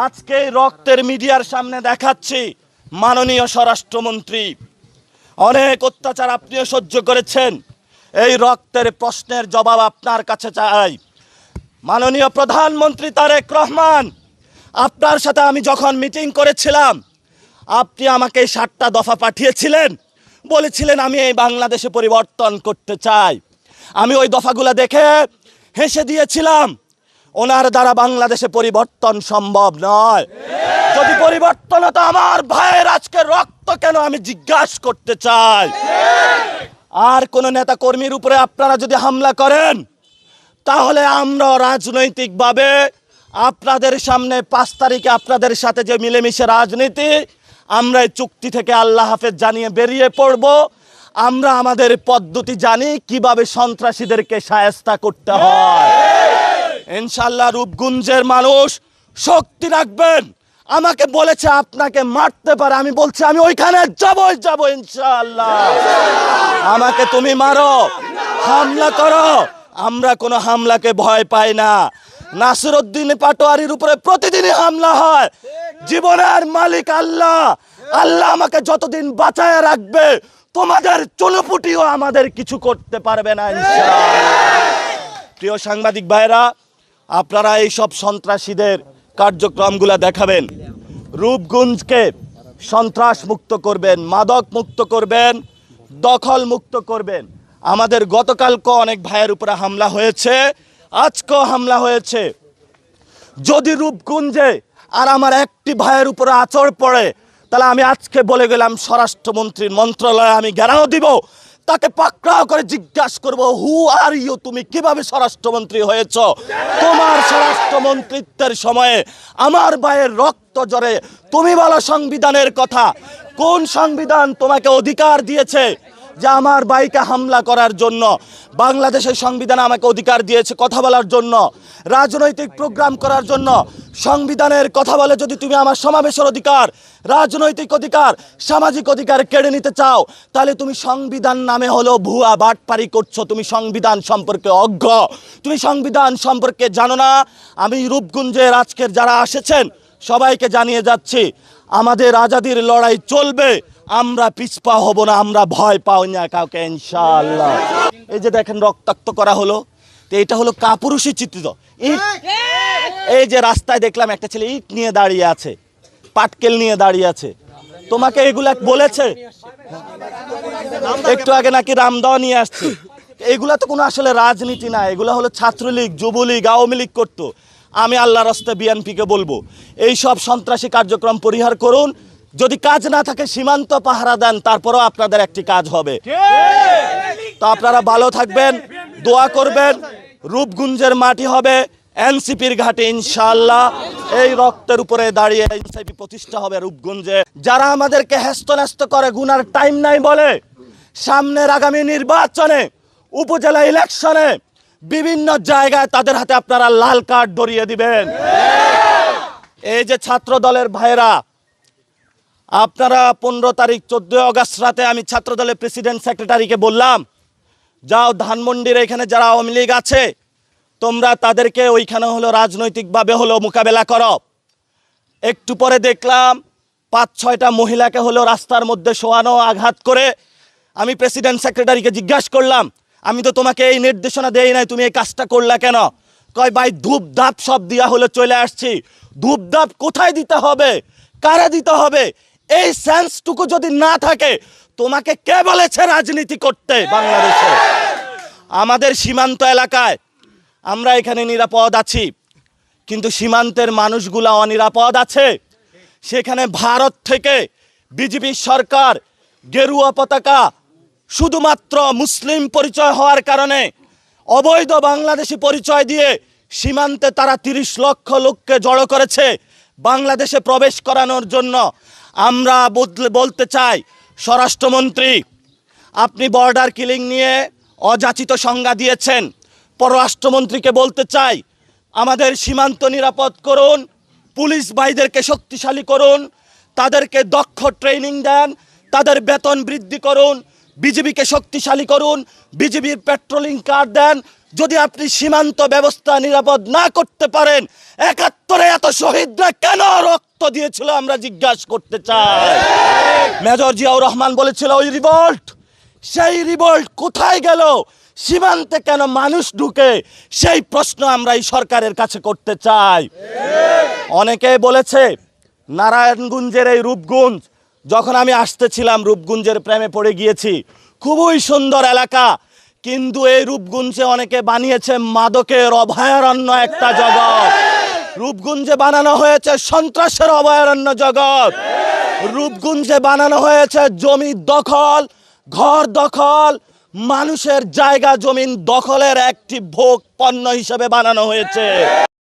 আজকে রক্তের মিডিয়ার সামনে দেখাচ্ছি, মাননীয় স্বরাষ্ট্রমন্ত্রী, অনেক অত্যাচার আপনিও সহ্য করেছেন। এই রক্তের প্রশ্নের জবাব আপনার কাছে চাই। মাননীয় প্রধানমন্ত্রী তারেক রহমান, আপনার সাথে আমি যখন মিটিং করেছিলাম, আপনি আমাকে 7টা দফা পাঠিয়েছিলেন, বলেছিলেন আমি এই বাংলাদেশে পরিবর্তন করতে চাই। আমি ওই দফাগুলো দেখে হেসে দিয়েছিলাম। ওনার দ্বারা বাংলাদেশে পরিবর্তন সম্ভব নয়। যদি পরিবর্তন হতো আমার ভাইয়ের আজকে রক্ত কেন, আমি জিজ্ঞাসা করতে চাই। আর কোন নেতা কর্মীর উপরে আপনারা যদি হামলা করেন, তাহলে আমরা রাজনৈতিকভাবে আপনাদের সামনে 5 তারিখে আপনাদের সাথে যে মিলেমিশে রাজনীতি, আমরা এই চুক্তি থেকে আল্লাহ হাফেজ জানিয়ে বেরিয়ে পড়ব। আমরা আমাদের পদ্ধতি জানি কিভাবে সন্ত্রাসীদেরকে শায়েস্তা করতে হয়। ইনশাআল্লাহ রূপগঞ্জের মানুষ শক্তি রাখবেন। আমাকে বলেছে আপনাকে মারতে পারে, আমি বলছি আমি ওইখানে যাব ইনশাআল্লাহ। আমাকে তুমি মারো, হামলা করো, আমরা কোনো হামলাকে ভয় পাই না। নাসিরউদ্দিন পাটোয়ারির উপরে প্রতিদিনই হামলা হয়। জীবনের মালিক আল্লাহ, আল্লাহ আমাকে যতদিন বাঁচায় রাখবে, তোমাদের চুনোপুটিও আমাদের কিছু করতে পারবে না ইনশাআল্লাহ। প্রিয় সাংবাদিক ভাইরা, আপনারা এই সব সন্ত্রাসীদের কার্যক্রমগুলো দেখাবেন, রূপগঞ্জকে সন্ত্রাস মুক্ত করবেন, মাদক মুক্ত করবেন, দখল মুক্ত করবেন। আমাদের গতকালকে অনেক ভাইয়ের উপরে হামলা হয়েছে, আজকেও হামলা হয়েছে। যদি রূপগঞ্জে আর আমার একটি ভাইয়ের উপরে আচর পড়ে, তাহলে আমি আজকে বলে গেলাম স্বরাষ্ট্রমন্ত্রীর মন্ত্রণালয়ে আমি ঘেরাও দিব, তাকে পাকড়াও করে জিজ্ঞাসা করব, হু আর ইউ, তুমি কিভাবে স্বরাষ্ট্রমন্ত্রী হয়েছ? তোমার স্বরাষ্ট্রমন্ত্রিত্বের সময়ে আমার ভাইয়ের রক্ত ঝরে, তুমি বলো সংবিধানের কথা। কোন সংবিধান তোমাকে অধিকার দিয়েছে যে আমার ভাইকে হামলা করার জন্য? বাংলাদেশের সংবিধান আমাকে অধিকার দিয়েছে কথা বলার জন্য, রাজনৈতিক প্রোগ্রাম করার জন্য। সংবিধানের কথা বলে যদি তুমি আমার সমাবেশের অধিকার, রাজনৈতিক অধিকার, সামাজিক অধিকার কেড়ে নিতে চাও, তাহলে তুমি সংবিধান নামে হলো ভুয়া বাটপারি করছো। তুমি সংবিধান সম্পর্কে অজ্ঞ, তুমি সংবিধান সম্পর্কে জানো না। আমি রূপগঞ্জের আজকের যারা এসেছেন সবাইকে জানিয়ে যাচ্ছি, আমাদের আজাদির লড়াই চলবে, আমরা পিছপা হব না, আমরা ভয় পাই না কাউকে ইনশাআল্লাহ। এই যে দেখেন রক্তাক্ত করা হলো, তো এটা হলো কাপুরুষী চিত্রিত। এই যে রাস্তায় দেখলাম একটা ছেলে ইট নিয়ে দাঁড়িয়ে আছে, পাটকেল নিয়ে দাঁড়িয়ে আছে, তোমাকে এগুলা বলেছে? একটু আগে নাকি রামদাও নিয়ে আসছে। এগুলা তো কোনো আসলে রাজনীতি না, এগুলা হলো ছাত্রলীগ, যুবলীগ, আওয়ামী লীগ করতো। আমি আল্লাহর রাস্তায় বিএনপিকে বলবো, এই সব সন্ত্রাসী কার্যক্রম পরিহার করুন। যদি কাজ না থাকে সীমান্ত পাহারা দেন, তারপরেও আপনাদের একটি কাজ হবে। তো আপনারা ভালো থাকবেন, দোয়া করবেন। রূপগঞ্জের মাটি হবে এনসিপির ঘাটে ইনশাআল্লাহ। এই রক্তের উপরে দাঁড়িয়ে এনসিপি প্রতিষ্ঠা হবে রূপগঞ্জে। যারা আমাদেরকে হেস্তনেস্ত করে, গুনার টাইম নাই বলে, সামনের আগামী নির্বাচনে, উপজেলা ইলেকশনে বিভিন্ন জায়গায় তাদের হাতে আপনারা লাল কার্ড ধরিয়ে দিবেন। এই যে ছাত্র দলের ভাইরা, আপনারা 15 তারিখ 14 আগস্ট রাতে আমি ছাত্র দলের প্রেসিডেন্ট সেক্রেটারিকে বললাম, যাও ধানমন্ডির এখানে যারা আওয়ামী লীগ আছে, তোমরা তাদেরকে ওইখানে হলো রাজনৈতিকভাবে হলো মোকাবেলা করো। একটু পরে দেখলাম 5-6টা মহিলাকে হলো রাস্তার মধ্যে শোয়ানো, আঘাত করে। আমি প্রেসিডেন্ট সেক্রেটারিকে জিজ্ঞাসা করলাম, আমি তো তোমাকে এই নির্দেশনা দেই নাই, তুমি এই কাজটা করলা কেন? কয় ভাই ধূপ ধাপ সব দিয়া হলো চলে আসছি। ধূপ ধাপ কোথায় দিতে হবে, কারা দিতে হবে, এই সেন্সটুকু যদি না থাকে, তোমাকে কে বলেছে রাজনীতি করতে? বাংলাদেশে আমাদের সীমান্ত এলাকায় আমরা এখানে নিরাপদ আছি, কিন্তু সীমান্তের মানুষগুলা অনিরাপদ আছে। সেখানে ভারত থেকে বিজেপি সরকার গেরুয়া পতাকা, শুধুমাত্র মুসলিম পরিচয় হওয়ার কারণে অবৈধ বাংলাদেশি পরিচয় দিয়ে সীমান্তে তারা 30 লক্ষ লোককে জড়ো করেছে বাংলাদেশে প্রবেশ করানোর জন্য। আমরা বলতে চাই, স্বরাষ্ট্রমন্ত্রী, আপনি বর্ডার কিলিং নিয়ে অযাচিত সংজ্ঞা দিয়েছেন। পররাষ্ট্রমন্ত্রীকে বলতে চাই, আমাদের সীমান্ত নিরাপদ করুন, পুলিশ ভাইদেরকে শক্তিশালী করুন, তাদেরকে দক্ষ ট্রেনিং দেন, তাদের বেতন বৃদ্ধি করুন, বিজিবিকে শক্তিশালী করুন, বিজিবির পেট্রোলিং কার দেন, যদি আপনি সীমান্ত ব্যবস্থা নিরাপদ না করতে পারেন, ৭১-এ এত শহীদরা কেন রক্ত দিয়েছিল আমরা জিজ্ঞাসা করতে চাই। মেজর জিয়াউর রহমান বলেছিল ওই রিভল্ট, সেই রিভল্ট কোথায় গেল? সীমান্তে কেন মানুষ ঢুকে? সেই প্রশ্ন আমরা এই সরকারের কাছে করতে চাই। অনেকে বলেছে নারায়ণগঞ্জের এই রূপগঞ্জ, যখন আমি আসতেছিলাম রূপগঞ্জের প্রেমে পড়ে গিয়েছি, খুবই সুন্দর এলাকা, কিন্তু এই রূপগঞ্জে অনেকে বানিয়েছে মাদকের অভয়ারণ্য একটা জগৎ। রূপগঞ্জে বানানো হয়েছে সন্ত্রাসের অভয়ারণ্য জগৎ। রূপগঞ্জে বানানো হয়েছে জমি দখল, ঘর দখল, মানুষের জায়গা জমিন দখলের একটি ভোগ পণ্য হিসেবে বানানো হয়েছে।